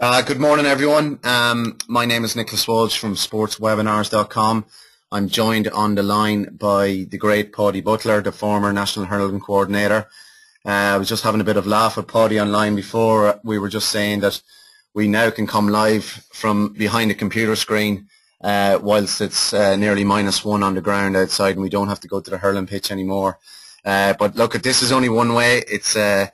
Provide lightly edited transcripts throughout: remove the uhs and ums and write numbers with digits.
Good morning, everyone. My name is Nicholas Walsh from sportswebinars.com. I'm joined on the line by the great Paudie Butler, the former National Hurling Coordinator. I was just having a bit of laugh with Paudie online before. We were just saying that we now can come live from behind a computer screen whilst it's nearly -1 on the ground outside, and we don't have to go to the hurling pitch anymore. But look, this is only one way. It's an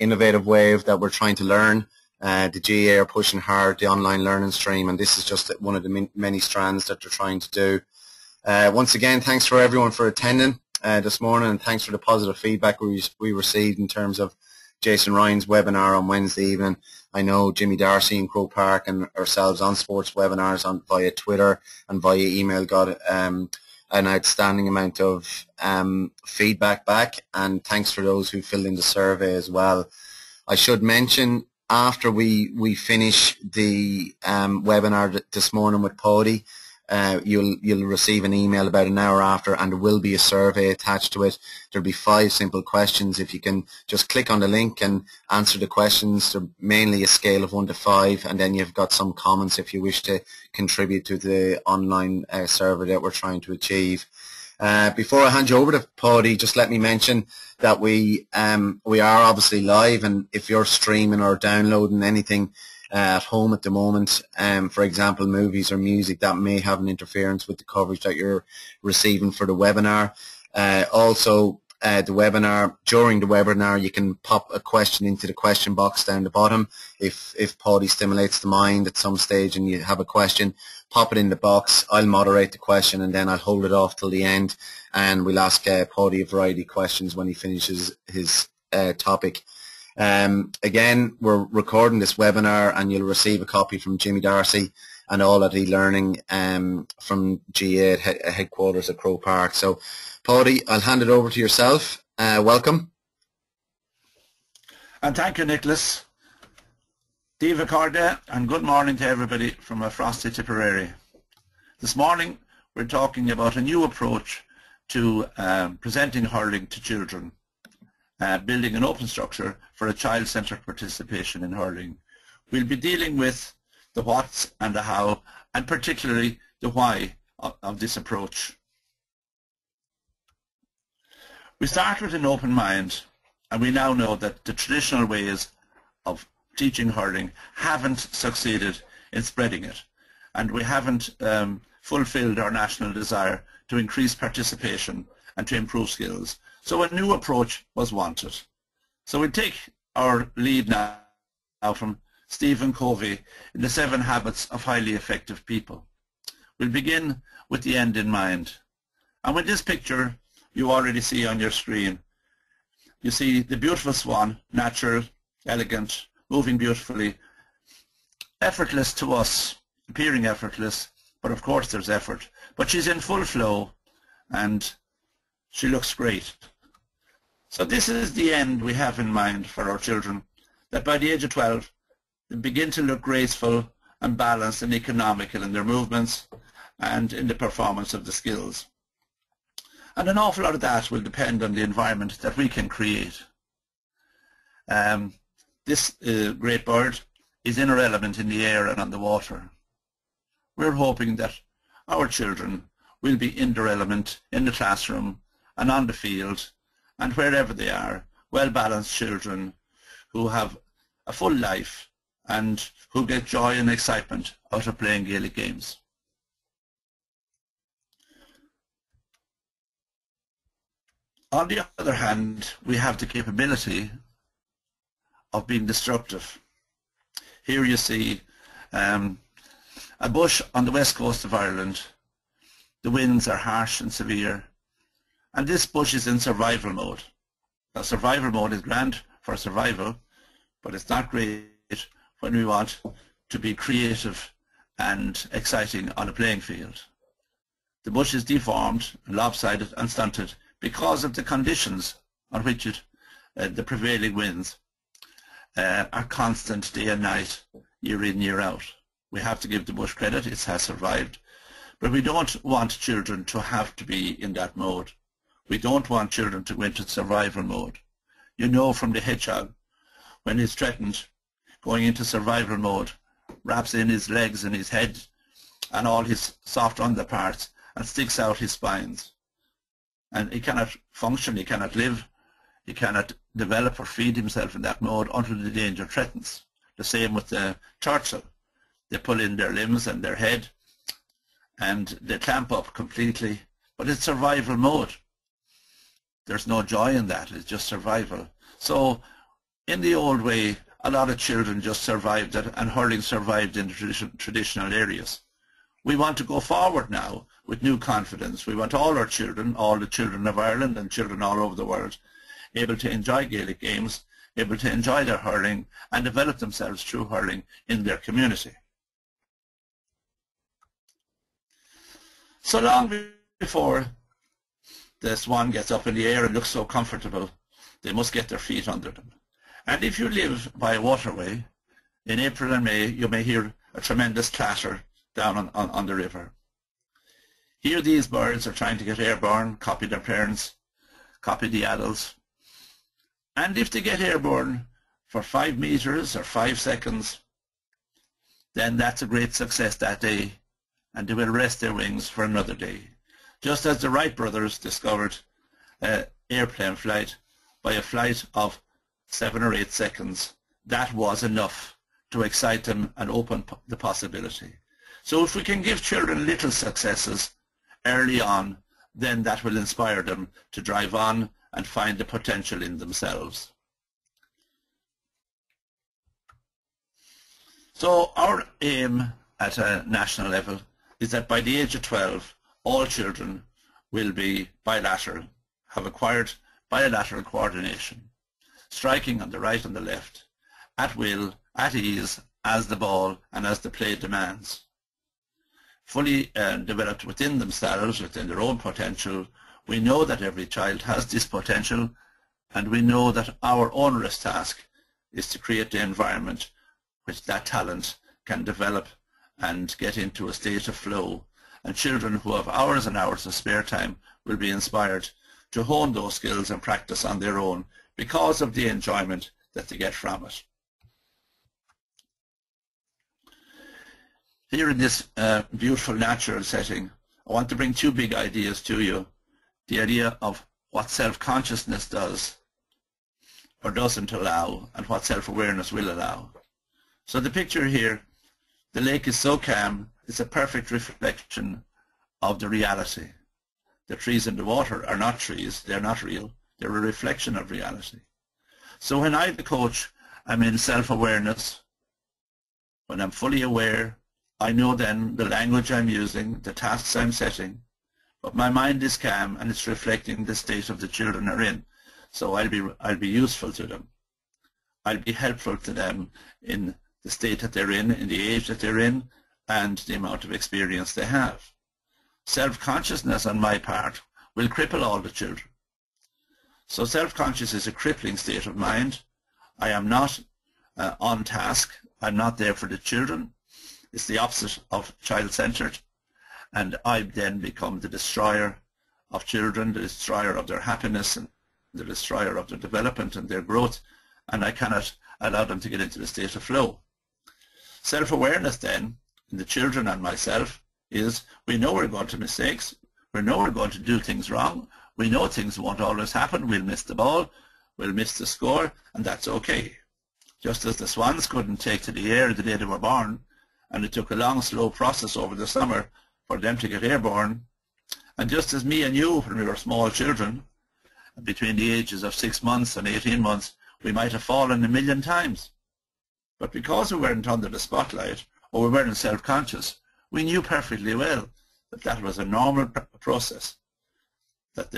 innovative way that we're trying to learn. The GA are pushing hard the online learning stream, and this is just one of the many strands that they're trying to do. Once again, thanks for everyone for attending this morning, and thanks for the positive feedback we received in terms of Jason Ryan's webinar on Wednesday evening. I know Jimmy Darcy in Croke Park and ourselves on sports webinars via Twitter and via email got an outstanding amount of feedback back, and thanks for those who filled in the survey as well. I should mention, after we finish the webinar this morning with Paudie, you'll receive an email about an hour after, and there will be a survey attached to it. There'll be 5 simple questions. If you can just click on the link and answer the questions, they're mainly a scale of 1 to 5, and then you've got some comments if you wish to contribute to the online survey that we're trying to achieve. Before I hand you over to Paudie, just let me mention that we are obviously live, and if you're streaming or downloading anything at home at the moment, for example movies or music, that may have an interference with the coverage that you're receiving for the webinar. During the webinar you can pop a question into the question box down the bottom. If Paudie stimulates the mind at some stage and you have a question, pop it in the box. I'll moderate the question, and then I'll hold it off till the end, and we'll ask Paudie a variety of questions when he finishes his topic. Again, we're recording this webinar, and you'll receive a copy from Jimmy Darcy and all at e-learning from GA headquarters at Croke Park. So Paudie, I'll hand it over to yourself. Welcome. And thank you, Nicholas. Diva Corda, and good morning to everybody from a frosty Tipperary. This morning we're talking about a new approach to presenting hurling to children, building an open structure for a child-centred participation in hurling. We'll be dealing with the what's and the how, and particularly the why of this approach. We start with an open mind, and we now know that the traditional ways of teaching hurling haven't succeeded in spreading it, and we haven't fulfilled our national desire to increase participation and to improve skills. So a new approach was wanted. So we take our lead now from Stephen Covey in the 7 Habits of Highly Effective People. We'll begin with the end in mind. And with this picture you already see on your screen, you see the beautiful swan, natural, elegant, moving beautifully, effortless to us, appearing effortless, but of course there's effort. But she's in full flow and she looks great. So this is the end we have in mind for our children, that by the age of 12 they begin to look graceful and balanced and economical in their movements and in the performance of the skills. And an awful lot of that will depend on the environment that we can create. This great bird is inner element in the air and on the water. We're hoping that our children will be in their element in the classroom and on the field and wherever they are, well-balanced children who have a full life and who get joy and excitement out of playing Gaelic games. On the other hand, we have the capability of being destructive. Here you see a bush on the west coast of Ireland. The winds are harsh and severe, and this bush is in survival mode. Now, survival mode is grand for survival, but it's not great when we want to be creative and exciting on a playing field. The bush is deformed, lopsided and stunted because of the conditions on which the prevailing winds are constant day and night, year in, year out. We have to give the bush credit, it has survived. But we don't want children to have to be in that mode. We don't want children to go into survival mode. You know from the hedgehog, when he's threatened, going into survival mode wraps in his legs and his head and all his soft underparts and sticks out his spines. And he cannot function, he cannot live, he cannot develop or feed himself in that mode until the danger threatens. The same with the turtle. They pull in their limbs and their head and they clamp up completely, but it's survival mode. There's no joy in that, it's just survival. So in the old way, a lot of children just survived it, and hurling survived in the traditional areas. We want to go forward now with new confidence. We want all our children, all the children of Ireland and children all over the world, able to enjoy Gaelic games, able to enjoy their hurling and develop themselves through hurling in their community. So long before the swan gets up in the air and looks so comfortable, they must get their feet under them. And if you live by a waterway, in April and May, you may hear a tremendous clatter down on the river. Here these birds are trying to get airborne, copy their parents, copy the adults. And if they get airborne for 5 meters or 5 seconds, then that's a great success that day, and they will rest their wings for another day. Just as the Wright brothers discovered airplane flight by a flight of 7 or 8 seconds, that was enough to excite them and open the possibility. So if we can give children little successes early on, then that will inspire them to drive on and find the potential in themselves. So our aim at a national level is that by the age of 12, all children will be bilateral, have acquired bilateral coordination, striking on the right and the left, at will, at ease, as the ball and as the play demands. Fully developed within themselves, within their own potential. We know that every child has this potential, and we know that our onerous task is to create the environment which that talent can develop and get into a state of flow. And children who have hours and hours of spare time will be inspired to hone those skills and practice on their own because of the enjoyment that they get from it. Here in this beautiful natural setting, I want to bring 2 big ideas to you. The idea of what self-consciousness does or doesn't allow, and what self-awareness will allow. So the picture here, the lake is so calm, it's a perfect reflection of the reality. The trees in the water are not trees, they're not real, they're a reflection of reality. So when I, the coach, am in self-awareness, when I'm fully aware, I know then the language I'm using, the tasks I'm setting, but my mind is calm and it's reflecting the state of the children are in. So I'll be useful to them. I'll be helpful to them in the state that they're in the age that they're in, and the amount of experience they have. Self-consciousness on my part will cripple all the children. So self-conscious is a crippling state of mind. I am not on task. I'm not there for the children. It's the opposite of child-centered, and I then become the destroyer of children, the destroyer of their happiness and the destroyer of their development and their growth, and I cannot allow them to get into the state of flow. Self-awareness then, in the children and myself, is we know we're going to mistakes, we know we're going to do things wrong, we know things won't always happen, we'll miss the ball, we'll miss the score, and that's okay. Just as the swans couldn't take to the air the day they were born, and it took a long, slow process over the summer for them to get airborne. And just as me and you, when we were small children, between the ages of 6 months and 18 months, we might have fallen 1,000,000 times. But because we weren't under the spotlight, or we weren't self-conscious, we knew perfectly well that that was a normal process. That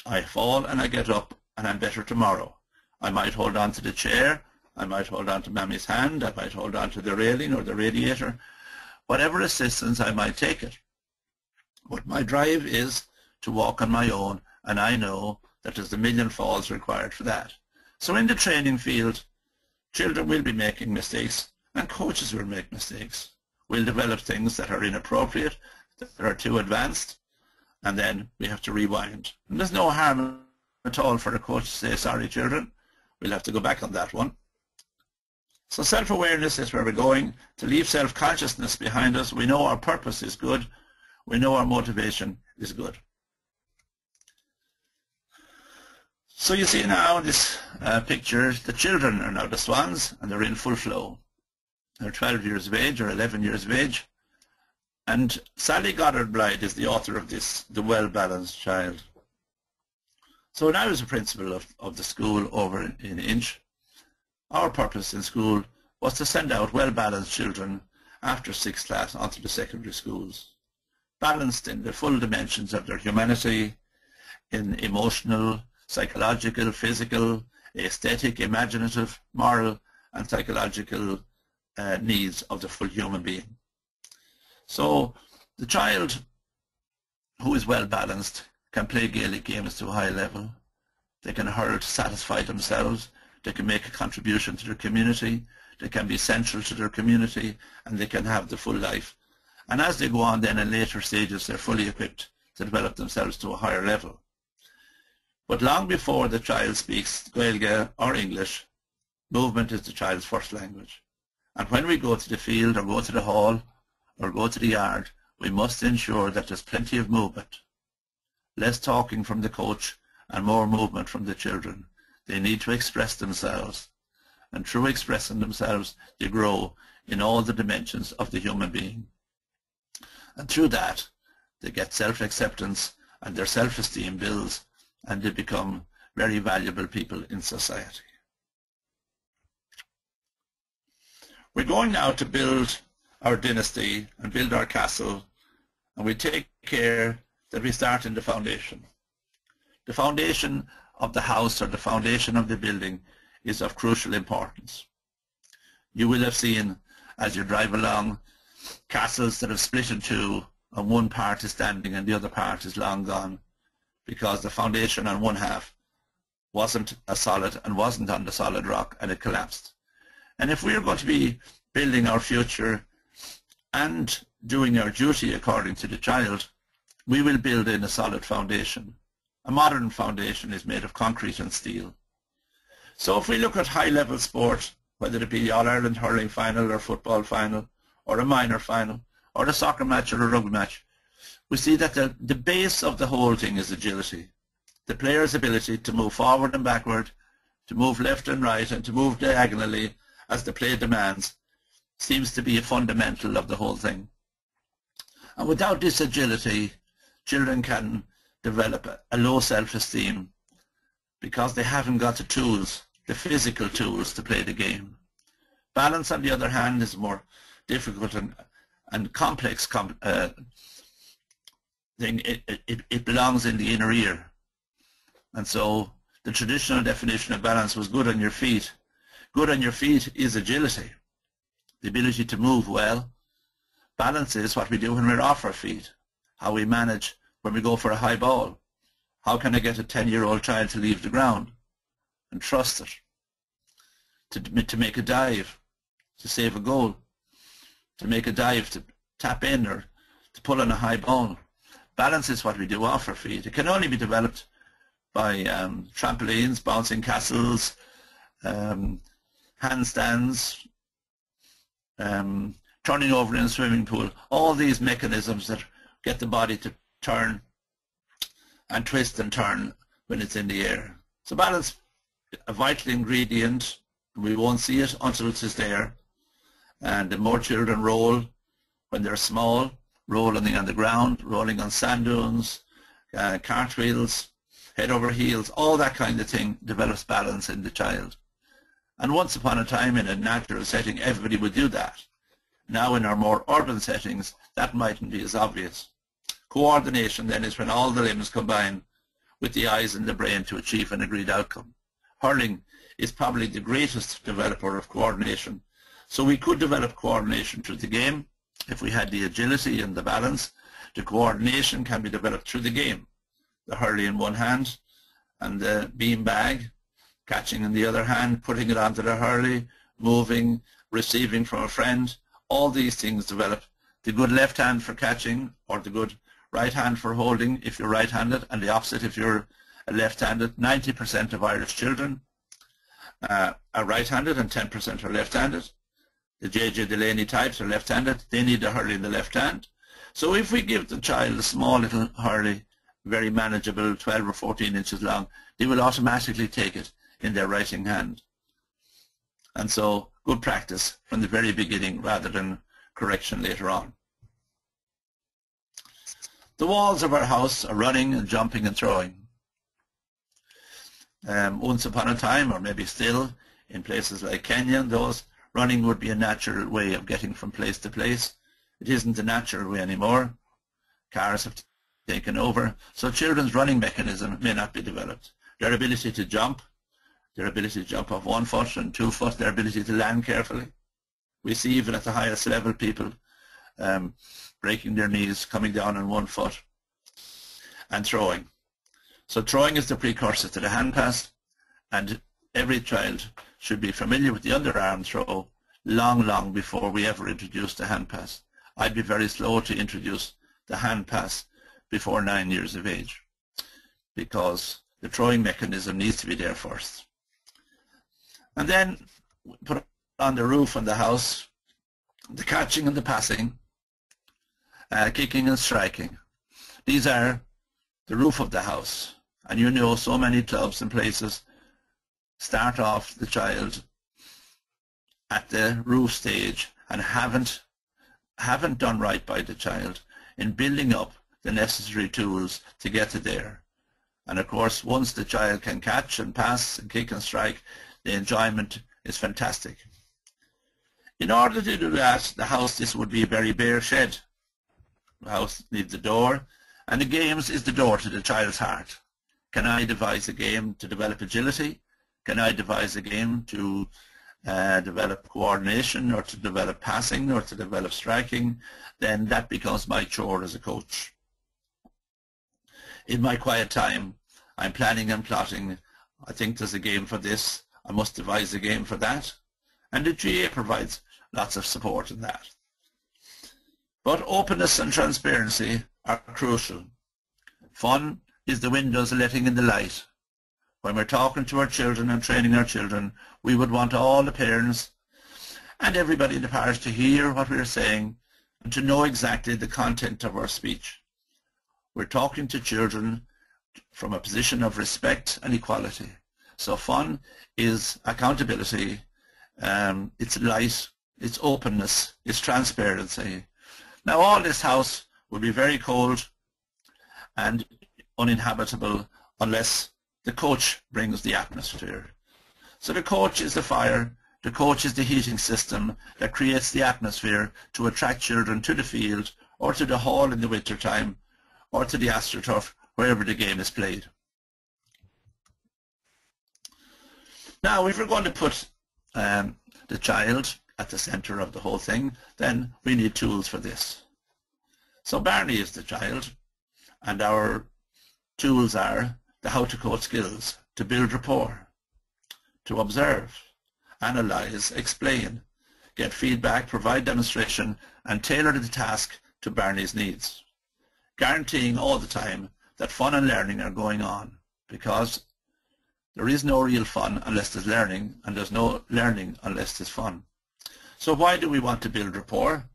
I fall and I get up and I'm better tomorrow. I might hold on to the chair, I might hold on to Mammy's hand, I might hold on to the railing or the radiator, whatever assistance I might take it. But my drive is to walk on my own, and I know that there's 1,000,000 falls required for that. So in the training field, children will be making mistakes, and coaches will make mistakes. We'll develop things that are inappropriate, that are too advanced, and then we have to rewind. And there's no harm at all for a coach to say, sorry children, we'll have to go back on that one. So self-awareness is where we're going, to leave self-consciousness behind us. We know our purpose is good. We know our motivation is good. So you see now in this picture, the children are now the swans, and they're in full flow. They're 12 years of age or 11 years of age. And Sally Goddard Blythe is the author of this, The Well-Balanced Child. So when I was a principal of the school over in Inch, our purpose in school was to send out well-balanced children after 6th class onto the secondary schools, balanced in the full dimensions of their humanity, in emotional, psychological, physical, aesthetic, imaginative, moral, and psychological needs of the full human being. So the child who is well-balanced can play Gaelic games to a high level. They can hurl to satisfy themselves. They can make a contribution to their community. They can be central to their community, and they can have the full life. And as they go on then in later stages, they're fully equipped to develop themselves to a higher level. But long before the child speaks Gaeilge or English, movement is the child's first language. And when we go to the field or go to the hall or go to the yard, we must ensure that there's plenty of movement. Less talking from the coach and more movement from the children. They need to express themselves. And through expressing themselves, they grow in all the dimensions of the human being. And through that, they get self-acceptance and their self-esteem builds, and they become very valuable people in society. We're going now to build our dynasty and build our castle, and we take care that we start in the foundation. The foundation of the house or the foundation of the building is of crucial importance. You will have seen as you drive along castles that have split in two, and one part is standing and the other part is long gone, because the foundation on one half wasn't a solid and wasn't on the solid rock, and it collapsed. And if we're going to be building our future and doing our duty according to the child, we will build in a solid foundation. A modern foundation is made of concrete and steel. So if we look at high-level sport, whether it be the All-Ireland hurling final or football final or a minor final or a soccer match or a rugby match, we see that the base of the whole thing is agility. The player's ability to move forward and backward, to move left and right, and to move diagonally as the play demands seems to be a fundamental of the whole thing. And without this agility, children can develop a low self-esteem because they haven't got the tools, the physical tools to play the game. Balance, on the other hand, is more difficult and complex thing. It belongs in the inner ear. And so the traditional definition of balance was good on your feet. Good on your feet is agility, the ability to move well. Balance is what we do when we're off our feet, how we manage when we go for a high ball. How can I get a 10-year-old child to leave the ground and trust it, to make a dive, to save a goal, to make a dive, to tap in or to pull on a high ball? Balance is what we do off our feet. It can only be developed by trampolines, bouncing castles, handstands, turning over in a swimming pool, all these mechanisms that get the body to turn and twist and turn when it's in the air. So balance, a vital ingredient. We won't see it until it is there. And the more children roll when they're small, rolling on the ground, rolling on sand dunes, cartwheels, head over heels, all that kind of thing develops balance in the child. And once upon a time in a natural setting, everybody would do that. Now in our more urban settings, that mightn't be as obvious. Coordination then is when all the limbs combine with the eyes and the brain to achieve an agreed outcome. Hurling is probably the greatest developer of coordination. So we could develop coordination through the game if we had the agility and the balance. The coordination can be developed through the game. The hurley in one hand and the beam bag, catching in the other hand, putting it onto the hurley, moving, receiving from a friend. All these things develop. The good left hand for catching, or the good right hand for holding if you're right-handed, and the opposite if you're left-handed. 90% of Irish children are right-handed and 10% are left-handed. The J.J. Delaney types are left-handed. They need a hurley in the left hand. So if we give the child a small little hurley, very manageable, 12 or 14 inches long, they will automatically take it in their writing hand. And so good practice from the very beginning rather than correction later on. The walls of our house are running and jumping and throwing. Once upon a time, or maybe still, in places like Kenya, those running would be a natural way of getting from place to place. It isn't a natural way anymore. Cars have taken over, so children's running mechanism may not be developed. Their ability to jump, their ability to jump off 1 foot and 2 foot, their ability to land carefully. We see even at the highest level people breaking their knees, coming down on 1 foot, and throwing. So throwing is the precursor to the hand pass, and every child should be familiar with the underarm throw long before we ever introduce the hand pass. I'd be very slow to introduce the hand pass before 9 years of age, because the throwing mechanism needs to be there first. And then put on the roof on the house, the catching and the passing, kicking and striking. These are the roof of the house. And you know, so many clubs and places start off the child at the roof stage and haven't done right by the child in building up the necessary tools to get to there. And of course, once the child can catch and pass and kick and strike, the enjoyment is fantastic. In order to do that, the house, this would be a very bare shed. The house needs a door, and the games is the door to the child's heart. Can I devise a game to develop agility? Can I devise a game to develop coordination, or to develop passing, or to develop striking? Then that becomes my chore as a coach. In my quiet time, I'm planning and plotting. I think there's a game for this. I must devise a game for that. And the GA provides lots of support in that. But openness and transparency are crucial. Fun is the windows letting in the light. When we're talking to our children and training our children, we would want all the parents and everybody in the parish to hear what we're saying and to know exactly the content of our speech. We're talking to children from a position of respect and equality. So fun is accountability, it's light, it's openness, it's transparency. Now all this house will be very cold and uninhabitable unless the coach brings the atmosphere. So the coach is the fire, the coach is the heating system that creates the atmosphere to attract children to the field or to the hall in the winter time or to the AstroTurf, wherever the game is played. Now if we're going to put the child at the center of the whole thing, then we need tools for this. So Barney is the child, and our tools are the how to coach skills, to build rapport, to observe, analyze, explain, get feedback, provide demonstration, and tailor the task to Barney's needs, guaranteeing all the time that fun and learning are going on, because there is no real fun unless there's learning, and there's no learning unless there's fun. So why do we want to build rapport?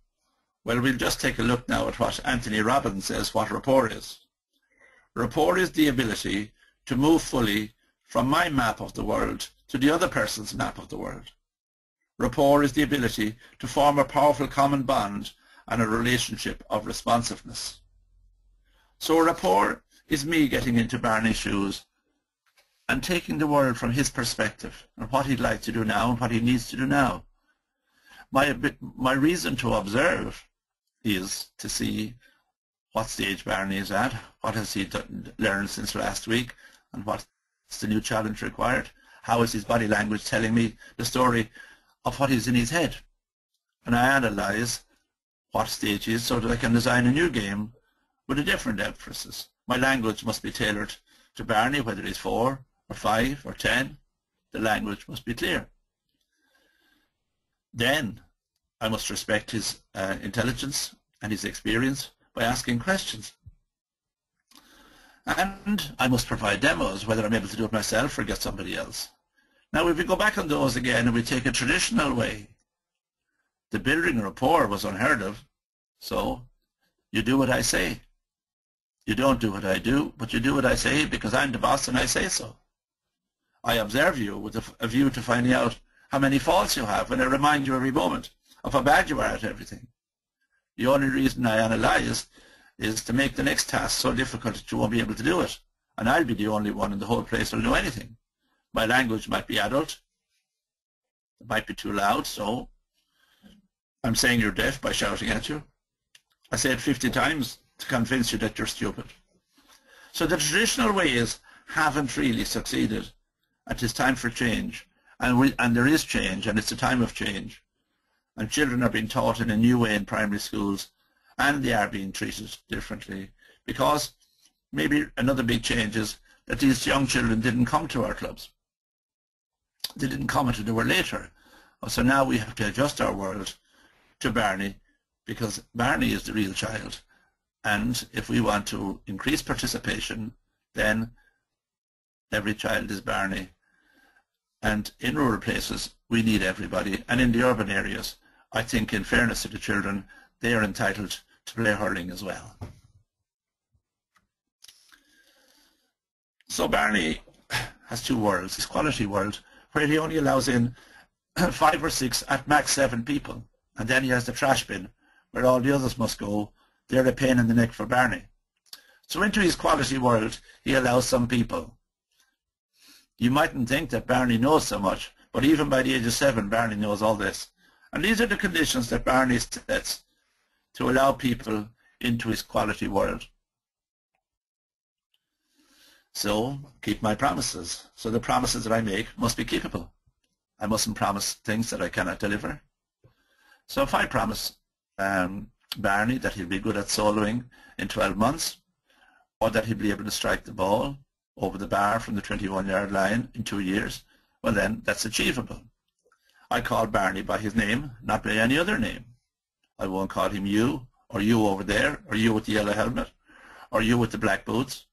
Well, we'll just take a look now at what Anthony Robbins says what rapport is. Rapport is the ability to move fully from my map of the world to the other person's map of the world. Rapport is the ability to form a powerful common bond and a relationship of responsiveness. So rapport is me getting into Barney's shoes and taking the world from his perspective and what he'd like to do now and what he needs to do now. My reason to observe is to see what stage Barney is at, what has he learned since last week, and what's the new challenge required. How is his body language telling me the story of what is in his head? And I analyze what stage he is so that I can design a new game with a different emphasis. My language must be tailored to Barney, whether he's 4 or 5 or 10. The language must be clear. Then I must respect his intelligence and his experience by asking questions. And I must provide demos, whether I'm able to do it myself or get somebody else. Now, if we go back on those again and we take a traditional way, the building rapport was unheard of. So you do what I say. You don't do what I do, but you do what I say because I'm the boss and I say so. I observe you with a view to finding out how many faults you have, and I remind you every moment of how bad you are at everything. The only reason I analyze is to make the next task so difficult that you won't be able to do it. And I'll be the only one in the whole place who'll do anything. My language might be adult. It might be too loud, so I'm saying you're deaf by shouting at you. I say it 50 times to convince you that you're stupid. So the traditional ways haven't really succeeded. And it's time for change. And there is change, and it's a time of change. And children are being taught in a new way in primary schools, and they are being treated differently. Because maybe another big change is that these young children didn't come to our clubs. They didn't come until they were later. So now we have to adjust our world to Barney, because Barney is the real child. And if we want to increase participation, then every child is Barney. And in rural places, we need everybody. And in the urban areas, I think in fairness to the children, they are entitled to play hurling as well. So Barney has two worlds. His quality world, where he only allows in 5 or 6, at max 7 people. And then he has the trash bin, where all the others must go. They're a pain in the neck for Barney. So into his quality world, he allows some people. You mightn't think that Barney knows so much, but even by the age of 7, Barney knows all this. And these are the conditions that Barney sets to allow people into his quality world. So, keep my promises. So the promises that I make must be keepable. I mustn't promise things that I cannot deliver. So if I promise Barney that he'll be good at soloing in 12 months, or that he'll be able to strike the ball over the bar from the 21-yard line in 2 years, well then, that's achievable. I call Barney by his name, not by any other name. I won't call him you, or you over there, or you with the yellow helmet, or you with the black boots.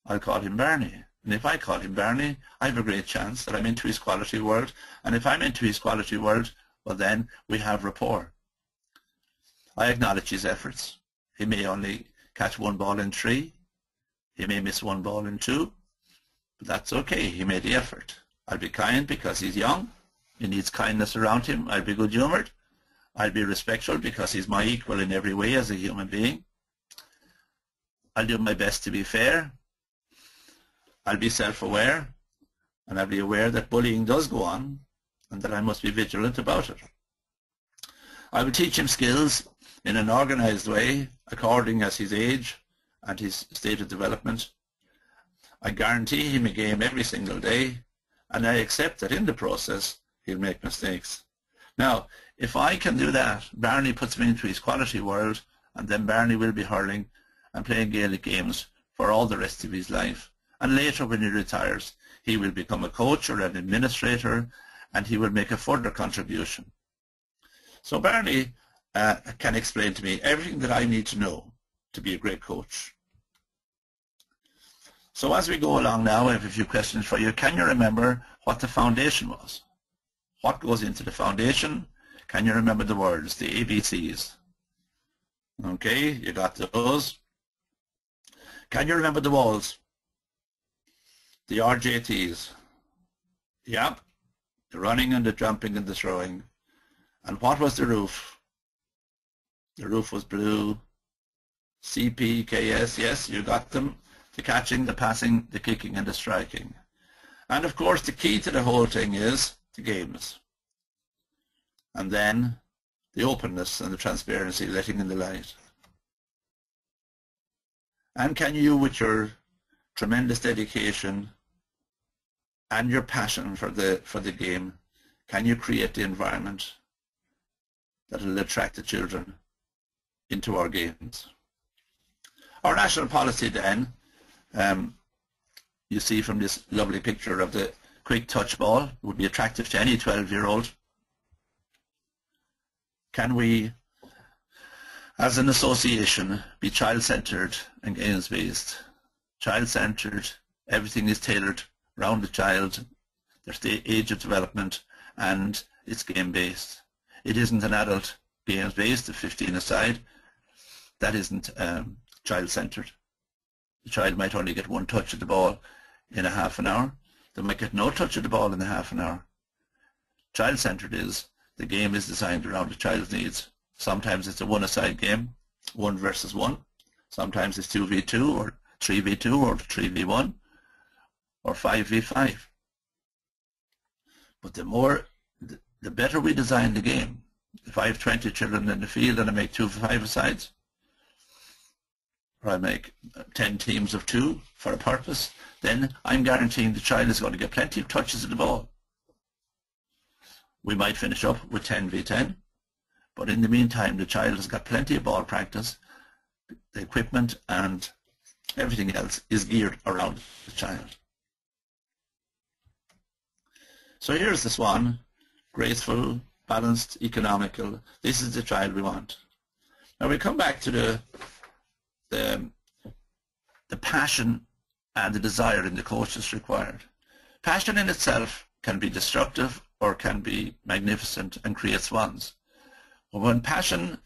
I'll call him Barney. And if I call him Barney, I have a great chance that I'm into his quality world. And if I'm into his quality world, well then, we have rapport. I acknowledge his efforts. He may only catch 1 ball in 3. He may miss 1 ball in 2. But that's okay. He made the effort. I'll be kind because he's young. He needs kindness around him. I'll be good-humoured. I'll be respectful because he's my equal in every way as a human being. I'll do my best to be fair. I'll be self-aware. And I'll be aware that bullying does go on and that I must be vigilant about it. I will teach him skills in an organised way according as his age and his state of development. I guarantee him a game every single day, and I accept that in the process he'll make mistakes. Now, if I can do that, Barney puts me into his quality world, and then Barney will be hurling and playing Gaelic games for all the rest of his life. And later when he retires, he will become a coach or an administrator, and he will make a further contribution. So Barney can explain to me everything that I need to know to be a great coach. So as we go along now, I have a few questions for you. Can you remember what the foundation was? What goes into the foundation? Can you remember the words, the ABCs? Okay, you got those. Can you remember the walls? The RJTs. Yeah, the running and the jumping and the throwing. And what was the roof? The roof was blue. CPKS, yes, you got them. The catching, the passing, the kicking and the striking. And of course the key to the whole thing is the games. And then the openness and the transparency, letting in the light. And can you, with your tremendous dedication and your passion for the game, can you create the environment that will attract the children into our games? Our national policy then, you see from this lovely picture of the quick touch ball, would be attractive to any 12-year-old. Can we, as an association, be child-centred and games-based? Child-centred, everything is tailored around the child. their age of development, and it's game-based. It isn't an adult games-based, of 15 aside. That isn't child-centred. The child might only get one touch of the ball in a half an hour. They might get no touch of the ball in a half an hour. Child-centred is the game is designed around the child's needs. Sometimes it's a one-a-side game, 1 versus 1. Sometimes it's 2v2 or 3v2 or 3v1 or 5v5. But the better we design the game, if I have 20 children in the field and I make 2 5-a-sides, or I make 10 teams of 2 for a purpose, then I'm guaranteeing the child is going to get plenty of touches of the ball. We might finish up with 10v10, but in the meantime the child has got plenty of ball practice. The equipment and everything else is geared around the child. So here's the swan, graceful, balanced, economical. This is the child we want. Now we come back to the passion and the desire in the coach that's required. Passion in itself can be destructive or can be magnificent and create swans. But when passion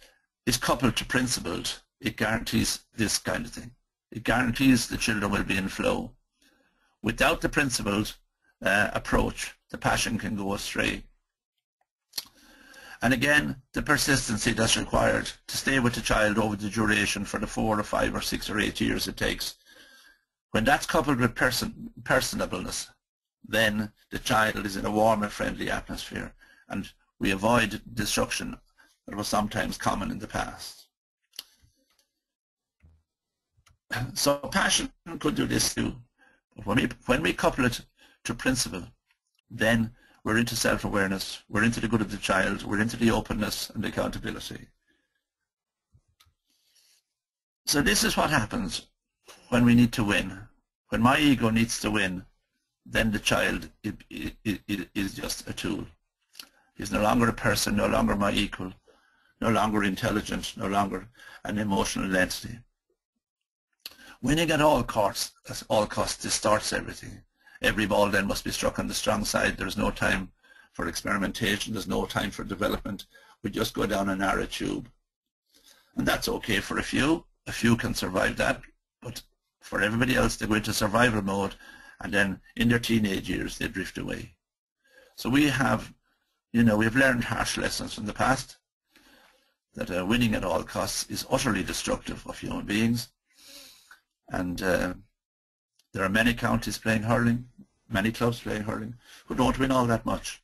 is coupled to principled, it guarantees this kind of thing. It guarantees the children will be in flow. Without the principled approach, the passion can go astray. And again, the persistency that's required to stay with the child over the duration for the 4 or 5 or 6 or 8 years it takes. When that's coupled with personableness, then the child is in a warm and friendly atmosphere, and we avoid destruction that was sometimes common in the past. So passion could do this too. But when we couple it to principle, then we're into self-awareness, we're into the good of the child, we're into the openness and the accountability. So this is what happens when we need to win. When my ego needs to win, then the child is just a tool. He's no longer a person, no longer my equal, no longer intelligent, no longer an emotional entity. Winning at all costs distorts everything. Every ball then must be struck on the strong side. There's no time for experimentation. There's no time for development. We just go down a narrow tube. And that's okay for a few. A few can survive that. But for everybody else, they go into survival mode, and then in their teenage years, they drift away. So we have, we've learned harsh lessons from the past, that winning at all costs is utterly destructive of human beings. And there are many counties playing hurling, many clubs playing hurling, who don't win all that much.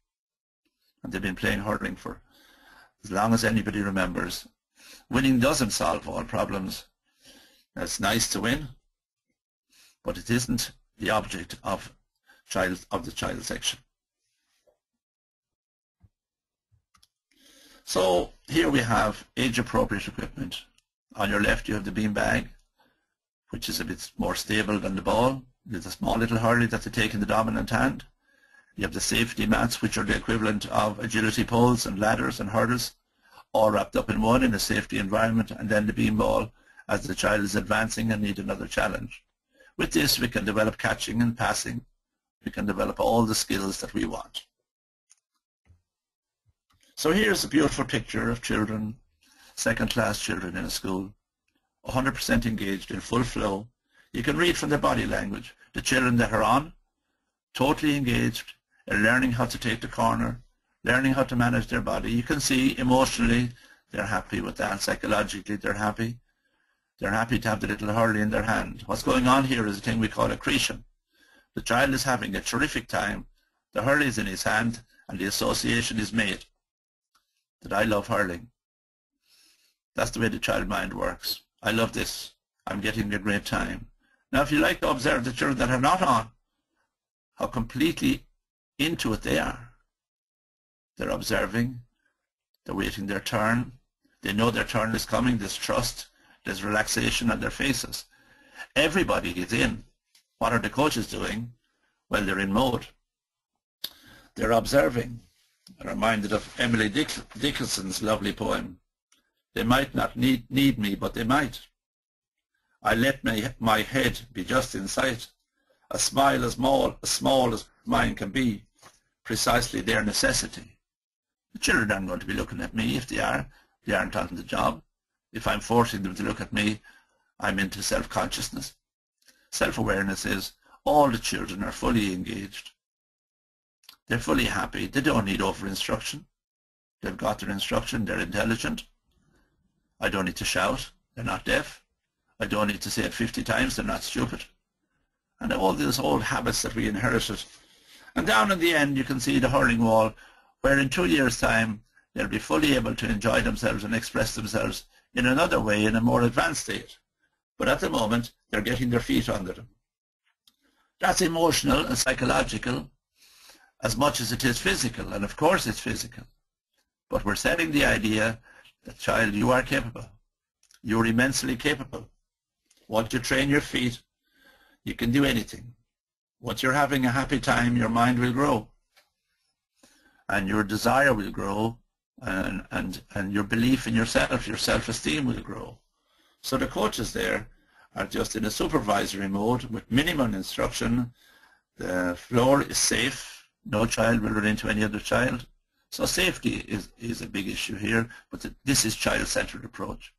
And they've been playing hurling for as long as anybody remembers. Winning doesn't solve all problems. It's nice to win, but it isn't the object of the child section. So here we have age-appropriate equipment. On your left you have the bean bag, which is a bit more stable than the ball. There's a small little hurley that they take in the dominant hand. You have the safety mats, which are the equivalent of agility poles and ladders and hurdles, all wrapped up in one in a safety environment, and then the bean ball as the child is advancing and need another challenge. With this we can develop catching and passing. We can develop all the skills that we want. So here's a beautiful picture of children, second-class children in a school, 100% engaged in full flow. You can read from their body language. The children that are on, totally engaged, are learning how to take the corner, learning how to manage their body. You can see emotionally they're happy with that. Psychologically they're happy. They're happy to have the little hurley in their hand. What's going on here is a thing we call accretion. The child is having a terrific time. The hurley is in his hand and the association is made that I love hurling. That's the way the child mind works. I love this. I'm getting a great time. Now if you like to observe the children that are not on, how completely into it they are. They're observing, they're waiting their turn, they know their turn is coming, there's trust, there's relaxation on their faces. Everybody is in. What are the coaches doing? Well, they're in mode. They're observing. I'm reminded of Emily Dickinson's lovely poem. They might not need me, but they might. I let my head be just in sight. A smile as small as mine can be precisely their necessity. The children aren't going to be looking at me. If they are, they aren't on the job. If I'm forcing them to look at me, I'm into self-consciousness. Self-awareness is all the children are fully engaged. They're fully happy. They don't need over-instruction. They've got their instruction. They're intelligent. I don't need to shout. They're not deaf. I don't need to say it 50 times. They're not stupid. And all these old habits that we inherited. And down in the end, you can see the hurling wall, where in 2 years' time, they'll be fully able to enjoy themselves and express themselves in another way, in a more advanced state. But at the moment, they're getting their feet under them. That's emotional and psychological as much as it is physical, and of course it's physical. But we're setting the idea that, child, you are capable. You're immensely capable. Once you train your feet, you can do anything. Once you're having a happy time, your mind will grow. And your desire will grow, and your belief in yourself, your self-esteem will grow. So the coaches there are just in a supervisory mode with minimum instruction. The floor is safe. No child will run into any other child. So safety is a big issue here, but this is child-centered approach.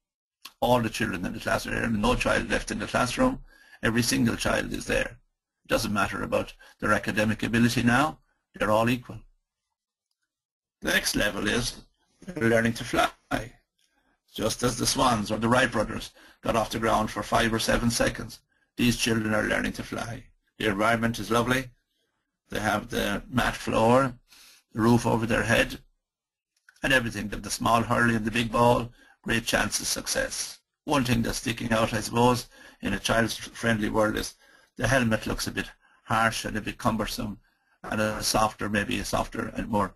All the children in the class are here. No child left in the classroom. Every single child is there. It doesn't matter about their academic ability now. They're all equal. The next level is learning to fly. Just as the Swans or the Wright brothers got off the ground for 5 or 7 seconds, these children are learning to fly. The environment is lovely. They have the mat floor, the roof over their head, and everything. They have the small hurley and the big ball. Great chance of success. One thing that's sticking out, I suppose, in a child-friendly world is the helmet looks a bit harsh and a bit cumbersome, and maybe a softer and more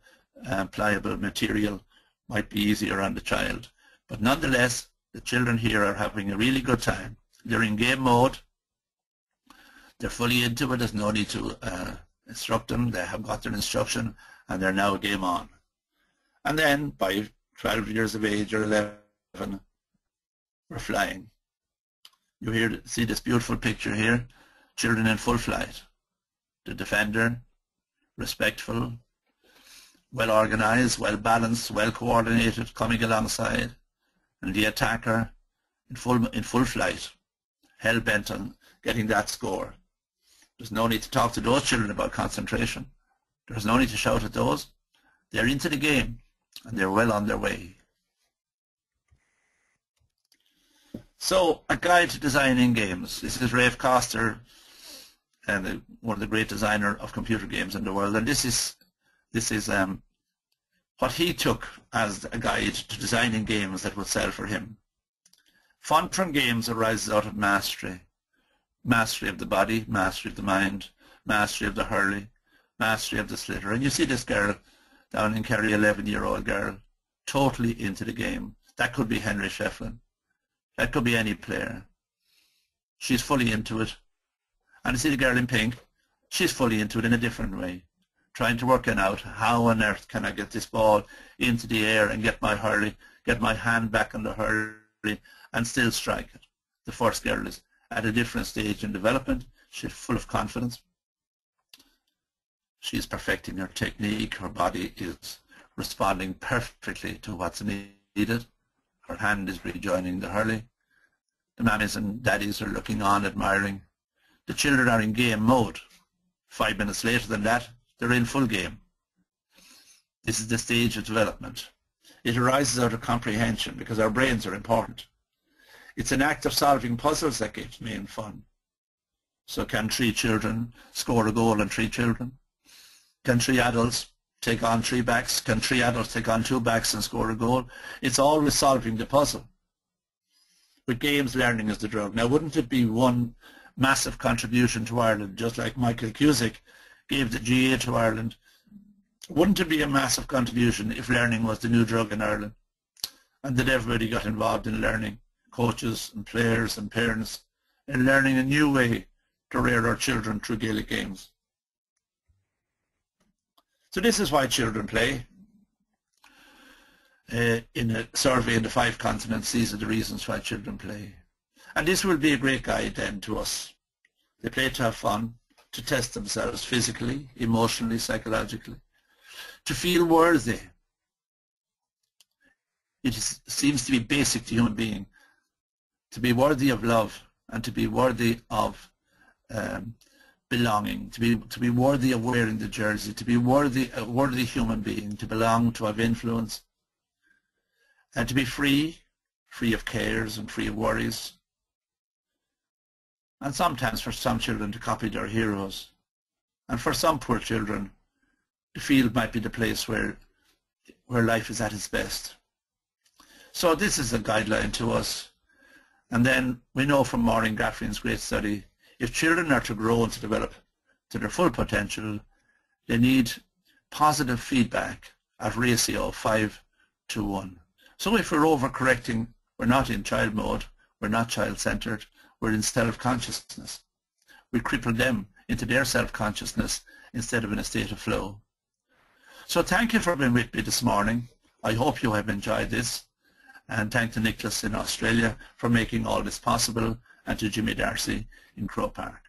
pliable material might be easier on the child. But nonetheless, the children here are having a really good time. They're in game mode. They're fully into it. There's no need to instruct them. They have got their instruction, and they're now game on. And then by 12 years of age or 11, we're flying. You see this beautiful picture here. Children in full flight. The defender, respectful, well organized, well balanced, well coordinated, coming alongside, and the attacker in full flight, hell bent on getting that score. There's no need to talk to those children about concentration. There's no need to shout at those. They're into the game, and they're well on their way. So, a guide to designing games. This is Rafe Coster, and one of the great designers of computer games in the world, and this is what he took as a guide to designing games that would sell for him. Fun from games arises out of mastery. Mastery of the body, mastery of the mind, mastery of the hurley, mastery of the slitter. And you see this girl down in Kerry, 11-year-old girl, totally into the game. That could be Henry Shefflin. That could be any player. She's fully into it. And you see the girl in pink, she's fully into it in a different way, trying to work out how on earth can I get this ball into the air and get my hurley, get my hand back on the hurley and still strike it. The first girl is at a different stage in development. She's full of confidence. She's perfecting her technique. Her body is responding perfectly to what's needed. Her hand is rejoining the hurley. The mammies and daddies are looking on, admiring. The children are in game mode. 5 minutes later than that, they're in full game. This is the stage of development. It arises out of comprehension because our brains are important. It's an act of solving puzzles that gives me fun. So can 3 children score a goal and 3 children? Can 3 adults take on 3 backs? Can 3 adults take on 2 backs and score a goal? It's always solving the puzzle. With games, learning is the drug. Now, wouldn't it be one massive contribution to Ireland, just like Michael Cusick gave the GA to Ireland? Wouldn't it be a massive contribution if learning was the new drug in Ireland, and that everybody got involved in learning, coaches and players and parents, in learning a new way to rear our children through Gaelic games? So this is why children play. In a survey in the 5 continents, these are the reasons why children play. And this will be a great guide then to us. They play to have fun, to test themselves physically, emotionally, psychologically. to feel worthy. Seems to be basic to human being, to be worthy of love and to be worthy of belonging, to be worthy of wearing the jersey, to be a worthy human being, to belong, to have influence, and to be free of cares and free of worries. And sometimes for some children to copy their heroes, and for some poor children the field might be the place where life is at its best. So this is a guideline to us. And then we know from Maureen Gaffrin's great study, if children are to grow and to develop to their full potential, they need positive feedback at ratio of 5:1. So if we're overcorrecting, we're not in child mode, we're not child-centered, we're in self-consciousness. We cripple them into their self-consciousness instead of in a state of flow. So thank you for being with me this morning. I hope you have enjoyed this. And thank to Nicholas in Australia for making all this possible, and to Jimmy Darcy in Croke Park.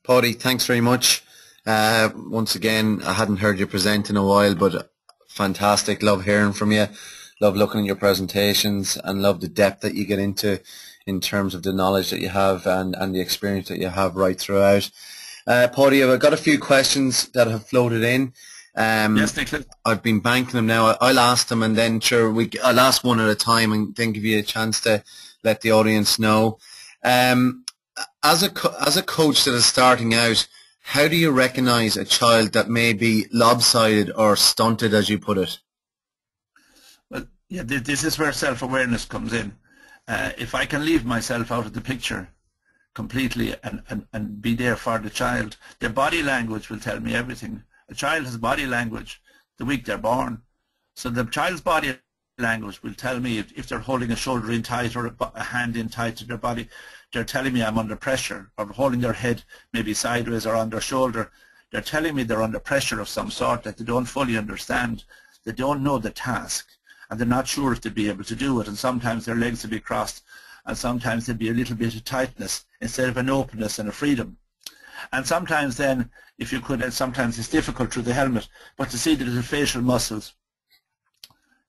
Paudie, thanks very much. Once again, I hadn't heard you present in a while, but fantastic. Love hearing from you. Love looking at your presentations, and love the depth that you get into in terms of the knowledge that you have and the experience that you have right throughout. Paudie, I've got a few questions that have floated in. Yes, Nicholas. I've been banking them now. I'll ask them, and then I'll ask one at a time, and then give you a chance to let the audience know. As a coach that is starting out, how do you recognise a child that may be lopsided or stunted, as you put it? Well, yeah, this is where self-awareness comes in. If I can leave myself out of the picture completely and be there for the child, their body language will tell me everything. A child has body language the week they're born. So the child's body language will tell me if they're holding a shoulder in tight or a hand in tight to their body. They're telling me I'm under pressure, or holding their head maybe sideways or on their shoulder. They're telling me they're under pressure of some sort that they don't fully understand. They don't know the task, and they're not sure if they'll be able to do it. And sometimes their legs will be crossed, and sometimes there'll be a little bit of tightness instead of an openness and a freedom. And sometimes then, if you could, sometimes it's difficult through the helmet, but to see that the facial muscles,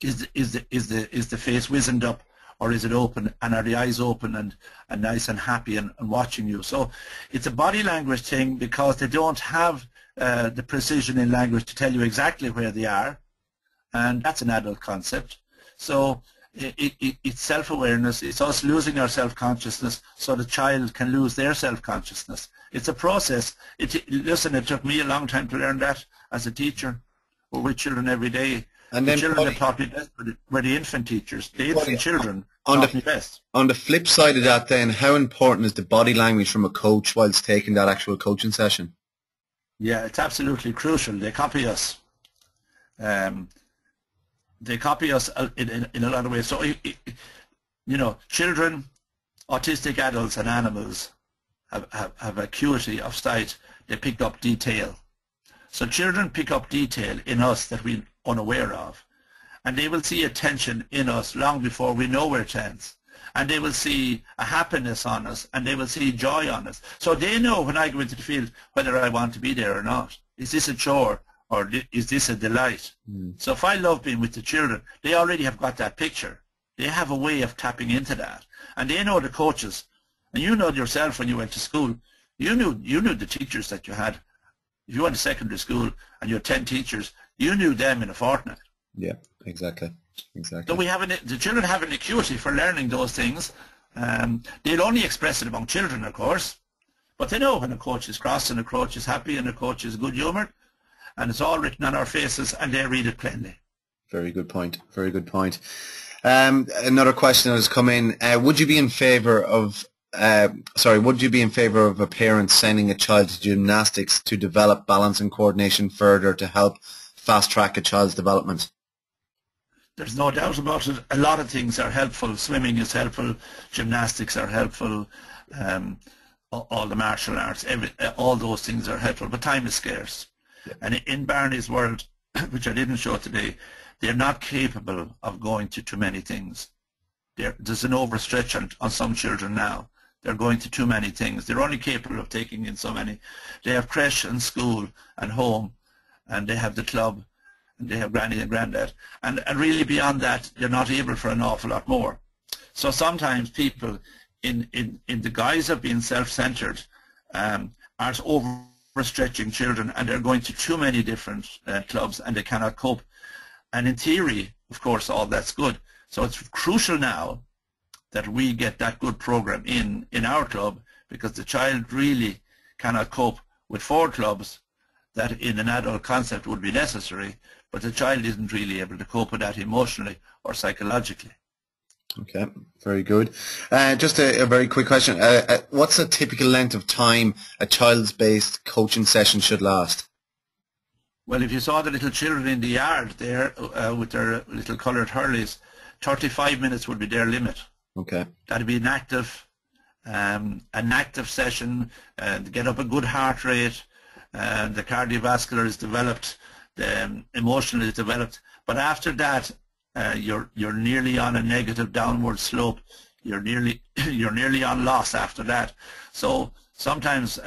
is the face wizened up, or is it open, and are the eyes open and nice and happy and watching you? So it's a body language thing, because they don't have the precision in language to tell you exactly where they are, and that's an adult concept. So it's self-awareness. It's us losing our self-consciousness so the child can lose their self-consciousness. It's a process. Listen, it took me a long time to learn that as a teacher. We're with children every day. And then the children that taught me best were the infant teachers. The infant children taught me best. On the flip side of that then, how important is the body language from a coach whilst taking that actual coaching session? Yeah, it's absolutely crucial. They copy us. They copy us in a lot of ways. So, you know, children, autistic adults and animals have acuity of sight. They pick up detail. So children pick up detail in us that we're unaware of. And they will see attention in us long before we know we're tense. And they will see a happiness on us, and they will see joy on us. So they know when I go into the field whether I want to be there or not. Is this a chore, or is this a delight? So if I love being with the children, they already have got that picture. They have a way of tapping into that. And they know the coaches. And you know yourself when you went to school, you knew the teachers that you had. If you went to secondary school and you had 10 teachers, you knew them in a fortnight. Yeah, exactly. So the children have an acuity for learning those things. They'll only express it among children, of course, but they know when a coach is cross and a coach is happy and a coach is good humoured, and it's all written on our faces, and they read it plainly. Very good point. Very good point. Another question that has come in: would you be in favour of a parent sending a child to gymnastics to develop balance and coordination further to help fast track a child's development? There's no doubt about it. A lot of things are helpful. Swimming is helpful. Gymnastics are helpful. All the martial arts, all those things are helpful. But time is scarce. Yeah. And in Barney's world, which I didn't show today, they're not capable of going to too many things. There's an overstretch on some children now. They're going to too many things. They're only capable of taking in so many. They have creche and school and home, and they have the club, and they have granny and granddad, and really beyond that, they're not able for an awful lot more. So sometimes people, in the guise of being self-centered, are overstretching children, and they're going to too many different clubs, and they cannot cope. And in theory, of course, all that's good. So it's crucial now that we get that good program in our club, because the child really cannot cope with 4 clubs that in an adult concept would be necessary, but the child isn't really able to cope with that emotionally or psychologically. Okay, very good. Just a very quick question. What's a typical length of time a child-based coaching session should last? Well, if you saw the little children in the yard there with their little coloured hurleys, 35 minutes would be their limit. Okay. That'd be an active session, to get up a good heart rate, the cardiovascular is developed, the emotional is developed. But after that, you're nearly on a negative downward slope. You're nearly on loss after that. So sometimes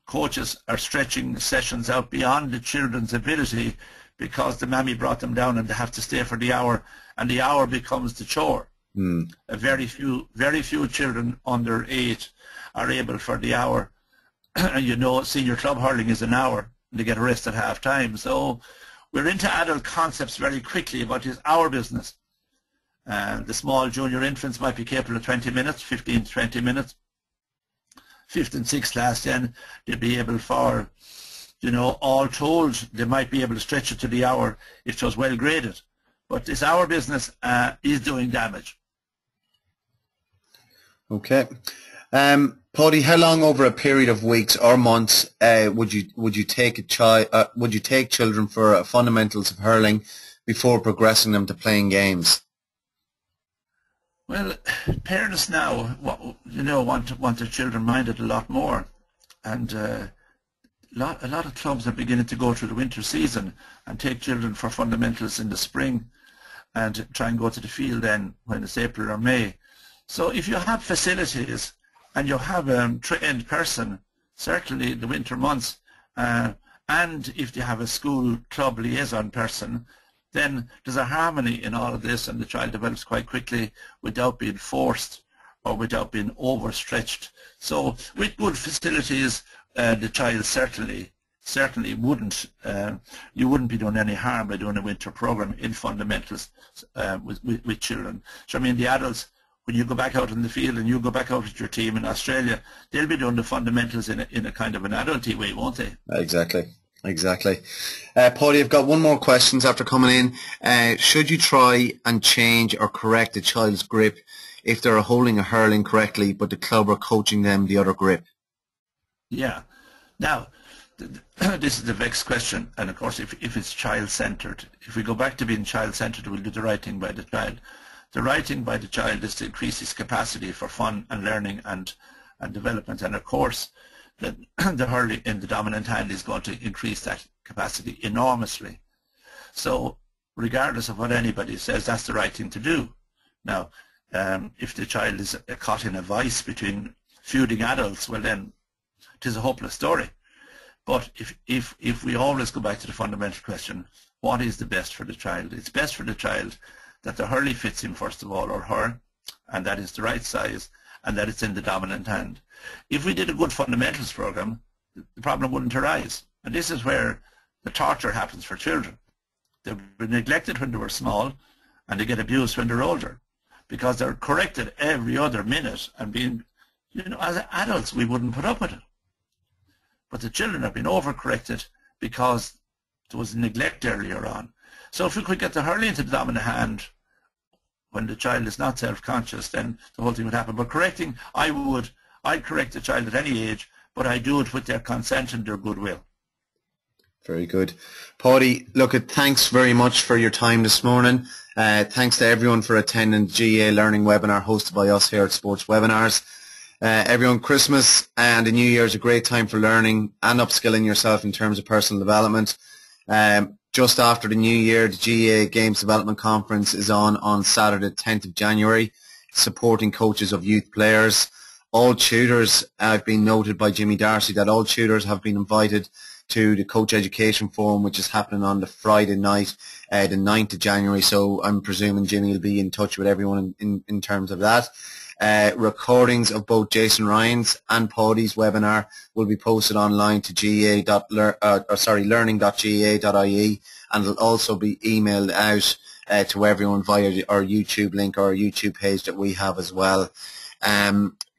coaches are stretching sessions out beyond the children's ability because the mammy brought them down and they have to stay for the hour, and the hour becomes the chore. Very few children under 8 are able for the hour. You know, senior club hurling is an hour, and they get a rest at half time. So we're into adult concepts very quickly, but it's our business. The small junior infants might be capable of 20 minutes, 15 to 20 minutes. 5th and 6th class, then they'll be able for, you know, all told, they might be able to stretch it to the hour if it was well graded. But it's our business is doing damage. Okay. Paudie, how long over a period of weeks or months would you take children for fundamentals of hurling before progressing them to playing games? Well, parents now, want their children minded a lot more, and a lot of clubs are beginning to go through the winter season and take children for fundamentals in the spring, and try and go to the field then when it's April or May. So if you have facilities and you have a trained person, certainly the winter months, and if you have a school club liaison person, then there's a harmony in all of this, and the child develops quite quickly without being forced or without being overstretched. So with good facilities, the child certainly wouldn't, you wouldn't be doing any harm by doing a winter program in fundamentals with children. So I mean, the adults, when you go back out in the field and you go back out with your team in Australia, they'll be doing the fundamentals in a kind of an adulty way, won't they? Exactly. Paudie, I've got one more question after coming in. Should you try and change or correct a child's grip if they're holding a hurling correctly but the club are coaching them the other grip? Yeah. Now, this is the vexed question, and of course if it's child-centered, if we go back to being child-centered, we'll do the right thing by the child. The right thing by the child is to increase his capacity for fun and learning and development, and of course the hurling in the dominant hand is going to increase that capacity enormously. So regardless of what anybody says, that's the right thing to do. Now, if the child is caught in a vice between feuding adults, well then it is a hopeless story. But if we always go back to the fundamental question, what is the best for the child? It's best for the child that the hurley fits him, first of all, or her, and that is the right size, and that it's in the dominant hand. If we did a good fundamentals program, the problem wouldn't arise. And this is where the torture happens for children. They've been neglected when they were small, and they get abused when they're older, because they're corrected every other minute, and being, as adults, we wouldn't put up with it. But the children have been overcorrected because there was neglect earlier on. So if we could get the hurley into the dominant hand when the child is not self-conscious, then the whole thing would happen. But correcting, I'd correct the child at any age, but I do it with their consent and their goodwill. Very good. Paudie, look, thanks very much for your time this morning. Thanks to everyone for attending the GAA Learning webinar hosted by us here at Sports Webinars. Everyone, Christmas and the New Year is a great time for learning and upskilling yourself in terms of personal development. Just after the New Year, the GAA Games Development Conference is on Saturday, 10th of January, supporting coaches of youth players. All tutors have been noted by Jimmy Darcy that all tutors have been invited to the Coach Education Forum, which is happening on the Friday night, the 9th of January. So I'm presuming Jimmy will be in touch with everyone in terms of that. Recordings of both Jason Ryan's and Paudie's webinar will be posted online to learning.gaa.ie, and it'll also be emailed out to everyone via our YouTube link or our YouTube page that we have as well.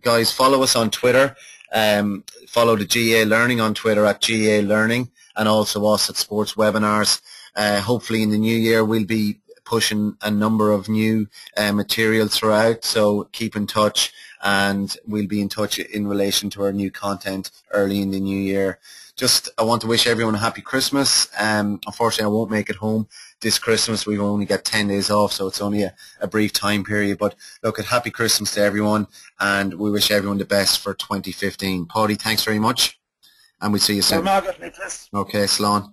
Guys, follow us on Twitter. Follow the GA Learning on Twitter at GA Learning, and also us at Sports Webinars. Hopefully in the new year we'll be pushing a number of new materials throughout, so keep in touch, and we'll be in touch in relation to our new content early in the new year. I want to wish everyone a happy Christmas. Unfortunately I won't make it home this Christmas. We've only got 10 days off, so it's only a brief time period, but look, a happy Christmas to everyone, and we wish everyone the best for 2015. Paudie, thanks very much, and we'll see you soon. Okay, Slán.